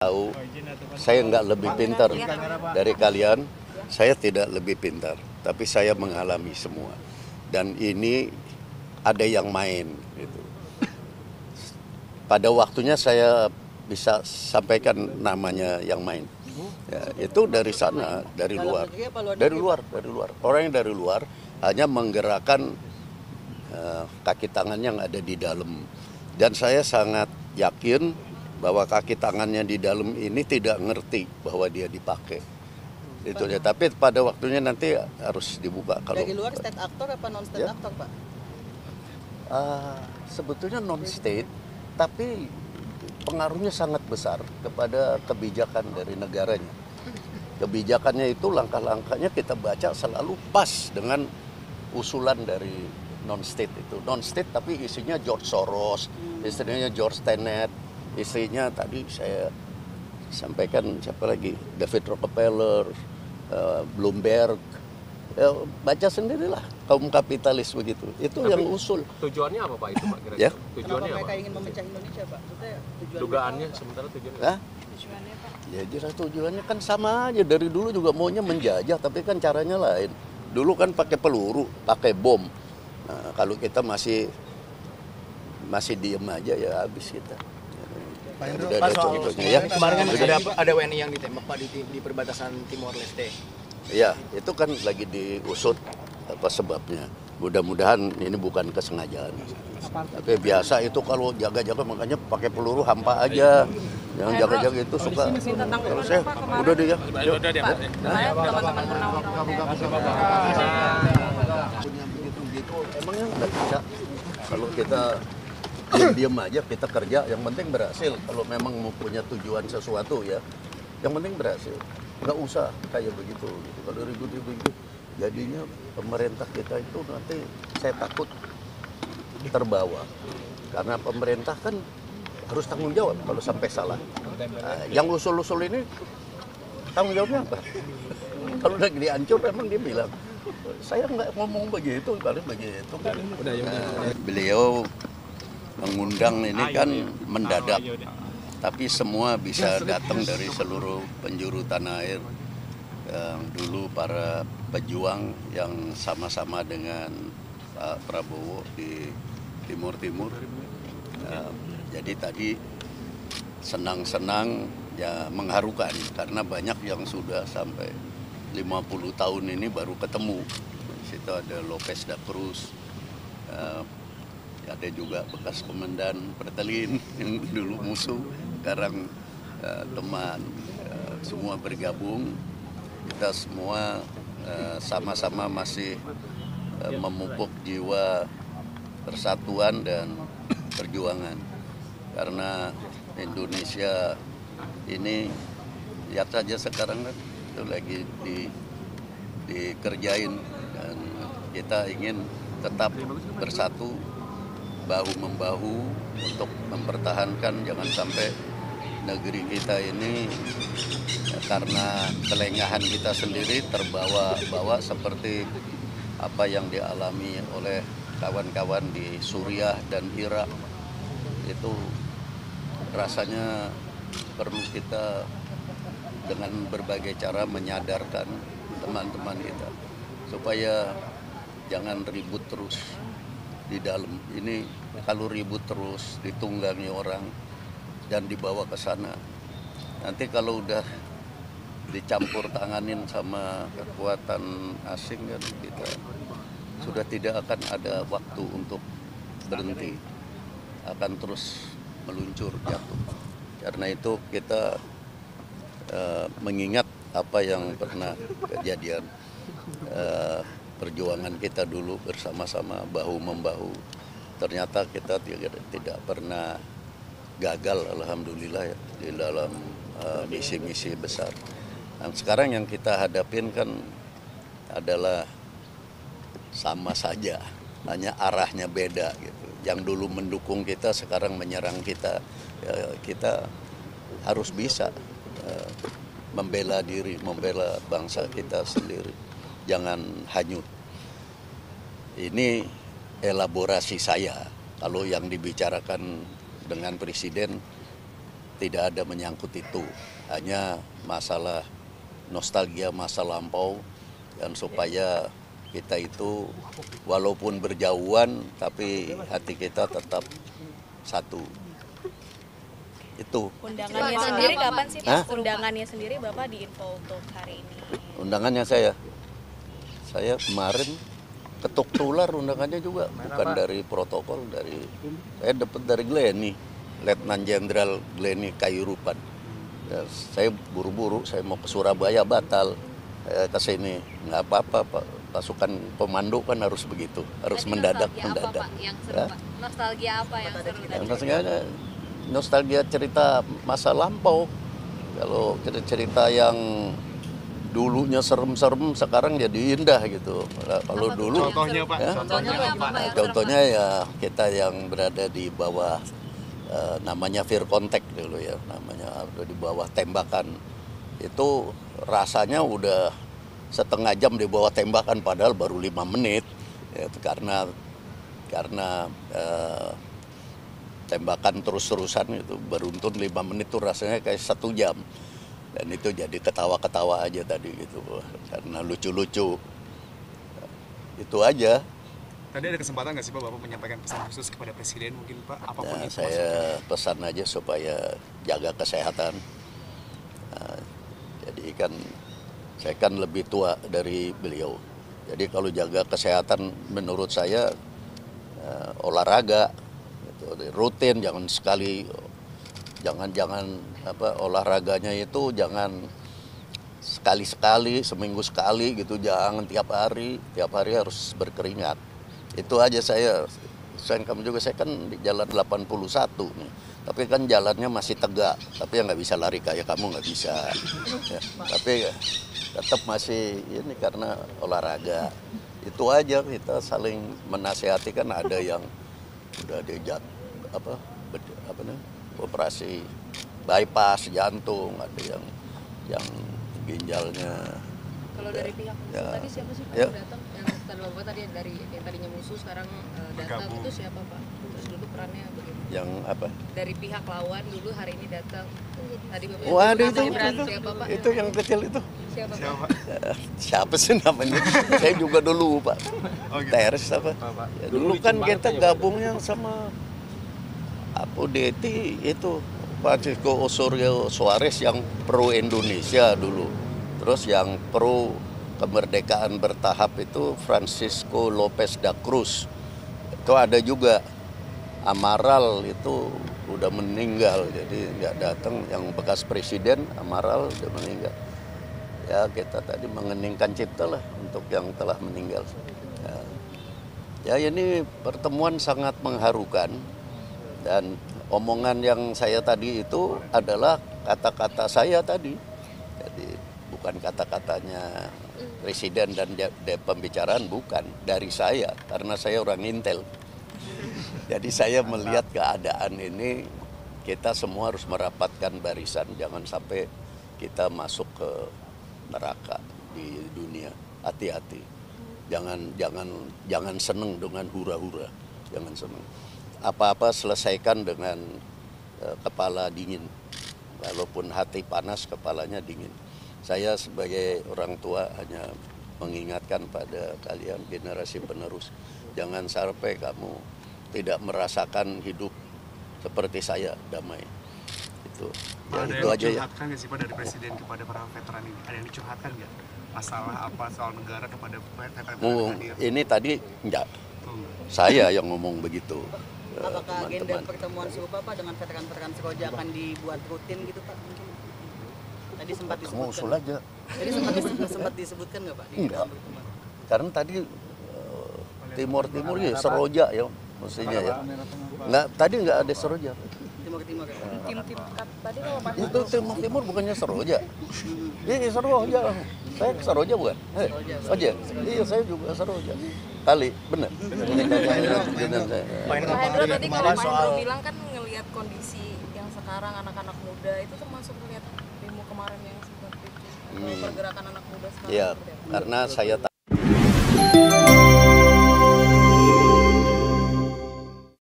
Tahu, saya nggak lebih pintar dari kalian, saya tidak lebih pintar, tapi saya mengalami semua. Dan ini ada yang main. Gitu. Pada waktunya saya bisa sampaikan namanya yang main. Ya, itu dari sana, dari luar. Orang yang dari luar hanya menggerakkan kaki tangan yang ada di dalam. Dan saya sangat yakin bahwa kaki tangannya di dalam ini tidak ngerti bahwa dia dipakai. Itu ya. Tapi pada waktunya nanti harus dibuka. Dari luar state actor apa non state actor, Pak? Sebetulnya non state, tapi pengaruhnya sangat besar kepada kebijakan dari negaranya. Kebijakannya itu langkah-langkahnya kita baca selalu pas dengan usulan dari non state itu. Non state tapi isinya George Soros, istrinya George Tenet, istrinya tadi saya sampaikan siapa lagi, David Rockefeller, Bloomberg. Baca sendirilah, kaum kapitalis begitu. Itu tapi yang usul. Tujuannya apa Pak itu Pak kira-kira? Ya? Tujuannya kenapa mereka ingin memecah Indonesia Pak? Maksudnya dugaannya sementara tujuannya? Tujuannya Pak? Ya jelas tujuannya kan sama aja, dari dulu juga maunya menjajah, tapi kan caranya lain. Dulu kan pakai peluru, pakai bom. Nah, kalau kita masih diem aja ya habis kita. Pak Hendro, Pak soal ya. Kemarin kan ada WNI yang ditembak Pak di perbatasan Timor Leste. Ya, itu kan lagi diusut apa sebabnya. Mudah-mudahan ini bukan kesengajaan. Tapi biasa itu kalau jaga-jaga makanya pakai peluru hampa aja. Yang jaga-jaga itu suka. Kalau saya udah deh ya. Udah dia. Teman-teman Emangnya nggak bisa. Kalau kita diam aja, kita kerja, yang penting berhasil. Kalau memang mau punya tujuan sesuatu ya, yang penting berhasil. Nggak usah kayak begitu. Gitu. Kalau ribut-ribut gitu, jadinya pemerintah kita itu nanti saya takut terbawa. Karena pemerintah kan harus tanggung jawab kalau sampai salah. Nah, yang usul-usul ini tanggung jawabnya apa? Kalau lagi dihancur memang dia bilang, saya nggak ngomong begitu, paling begitu kan. Beliau mengundang ini kan mendadak, tapi semua bisa datang dari seluruh penjuru tanah air. Yang dulu para pejuang yang sama-sama dengan Pak Prabowo di Timur Timur. Jadi tadi senang-senang ya, mengharukan karena banyak yang sudah sampai 50 tahun ini baru ketemu. Di situ ada Lopez da Cruz, ada juga bekas komandan Pertelin yang dulu musuh, sekarang teman, semua bergabung. Kita semua sama-sama masih memupuk jiwa persatuan dan perjuangan. Karena Indonesia ini lihat saja sekarang kan itu lagi dikerjain, dan kita ingin tetap bersatu bahu-membahu untuk mempertahankan, jangan sampai negeri kita ini karena kelengahan kita sendiri terbawa-bawa seperti apa yang dialami oleh kawan-kawan di Suriah dan Irak. Itu rasanya perlu kita dengan berbagai cara menyadarkan teman-teman kita supaya jangan ribut terus di dalam ini. Kalau ribut terus ditunggangi orang dan dibawa ke sana, nanti kalau udah dicampur tanganin sama kekuatan asing kan kita sudah tidak akan ada waktu untuk berhenti, akan terus meluncur jatuh. Karena itu kita mengingat apa yang pernah kejadian, perjuangan kita dulu bersama-sama bahu-membahu. Ternyata kita tidak pernah gagal, alhamdulillah ya, di dalam misi-misi besar. Dan sekarang yang kita hadapin kan adalah sama saja, hanya arahnya beda gitu. Yang dulu mendukung kita sekarang menyerang kita. Ya, kita harus bisa membela diri, membela bangsa kita sendiri. Jangan hanyut. Ini elaborasi saya. Kalau yang dibicarakan dengan presiden tidak ada menyangkut itu. Hanya masalah nostalgia masa lampau dan supaya kita itu walaupun berjauhan tapi hati kita tetap satu. Itu. Undangannya sendiri kapan sih Pak? Undangannya sendiri Bapak diinfo untuk hari ini. Undangannya saya kemarin ketuk tular undangannya juga, bukan dari protokol, saya dapat dari Glenny, Letnan Jenderal Glenny Kayurupan. Ya, saya buru-buru, saya mau ke Surabaya batal, saya ke sini nggak apa-apa Pak. Pasukan komando kan harus begitu, harus Tadi mendadak. Apa, Pak, yang seru, Ya. Pak? Nostalgia apa yang seru tadi? Nostalgia cerita masa lampau. Kalau cerita yang dulunya serem-serem sekarang jadi indah gitu. Nah, kalau dulu Contohnya Pak, ya? contohnya apa? Nah, contohnya ya kita yang berada di bawah namanya fear contact dulu ya, namanya di bawah tembakan. Itu rasanya udah setengah jam di bawah tembakan padahal baru 5 menit. Ya, karena tembakan terus-terusan itu beruntun 5 menit tuh rasanya kayak 1 jam. Dan itu jadi ketawa-ketawa aja tadi gitu, karena lucu-lucu. Itu aja. Tadi ada kesempatan nggak sih Pak Bapak menyampaikan pesan khusus kepada Presiden mungkin Pak? Apapun Nah, itu saya pesan aja supaya jaga kesehatan. Nah, jadi kan saya kan lebih tua dari beliau. Jadi kalau jaga kesehatan menurut saya olahraga gitu, rutin, jangan olahraganya itu jangan sekali-sekali, seminggu sekali gitu, jangan tiap hari harus berkeringat. Itu aja saya kan di jalan 81 nih. Tapi kan jalannya masih tegak, tapi ya nggak bisa lari kayak kamu, nggak bisa. Ya, tapi tetap masih ini karena olahraga. Itu aja, kita saling menasehati. Kan ada yang udah diajak operasi bypass jantung, ada yang ginjalnya. Kalau dari pihak musuh Ya. tadi siapa sih Pak Ya. yang datang? Yang tadi Bapak tadi dari yang tadinya musuh sekarang datang Bergabung. itu siapa Pak? Terus dulu perannya bagaimana? Yang apa? Dari pihak lawan dulu hari ini datang. Tadi Bapak Waduh, katanya berantem siapa Pak? itu yang kecil itu. Siapa Pak? siapa? Siapa sih namanya? Saya juga dulu Pak. Oh, gitu. Teres apa? Ya, dulu kan kita gabungnya sama Deti itu Francisco Osorio Suarez yang pro Indonesia dulu. Terus yang pro kemerdekaan bertahap itu Francisco Lopez da Cruz. Itu ada juga. Amaral itu udah meninggal, jadi nggak datang. Yang bekas presiden Amaral udah meninggal. Ya kita tadi mengeningkan cipta lah untuk yang telah meninggal. Ya ini pertemuan sangat mengharukan, dan omongan yang saya tadi itu adalah kata-kata saya tadi. Jadi bukan kata-katanya presiden dan pembicaraan, bukan dari saya, karena saya orang Intel. Jadi saya melihat keadaan ini, kita semua harus merapatkan barisan, jangan sampai kita masuk ke neraka di dunia. Hati-hati, jangan seneng dengan hura-hura, jangan seneng. Apa-apa selesaikan dengan kepala dingin, walaupun hati panas, kepalanya dingin. Saya sebagai orang tua hanya mengingatkan pada kalian generasi penerus, jangan sampai kamu tidak merasakan hidup seperti saya, damai. Itu, ya, Ada itu yang aja ya. dicurhatkan nggak sih Pak dari Presiden kepada para veteran ini? Ada yang dicurhatkan nggak? Masalah apa soal negara kepada veteran yang hadir? Ini tadi enggak, Oh, enggak. saya yang ngomong begitu. Apakah agenda Teman-teman. pertemuan serupa Pak dengan veteran-veteran Seroja akan dibuat rutin gitu Pak? Mungkin. Tadi sempat Kamu disebutkan. usul aja. Jadi sempat disebutkan nggak Pak? Di Enggak. pertemuan? Karena tadi Timur ya Seroja ya mestinya ya. Enggak, tadi enggak ada Seroja. Timur-timur ya? Tim-tim tadi kalau Pak Itu Timur bukannya Seroja. Iya, Seroja. Saya Seroja bukan? Seroja. Iya, saya juga Seroja. Kali, benar. Ini kayaknya saya. Pak Hendro tadi kan Pak Hendro bilang kan ngelihat kondisi yang sekarang anak-anak muda itu termasuk ngelihat demo kemarin yang sempat itu pergerakan anak muda sekarang. Iya, seperti apa? karena saya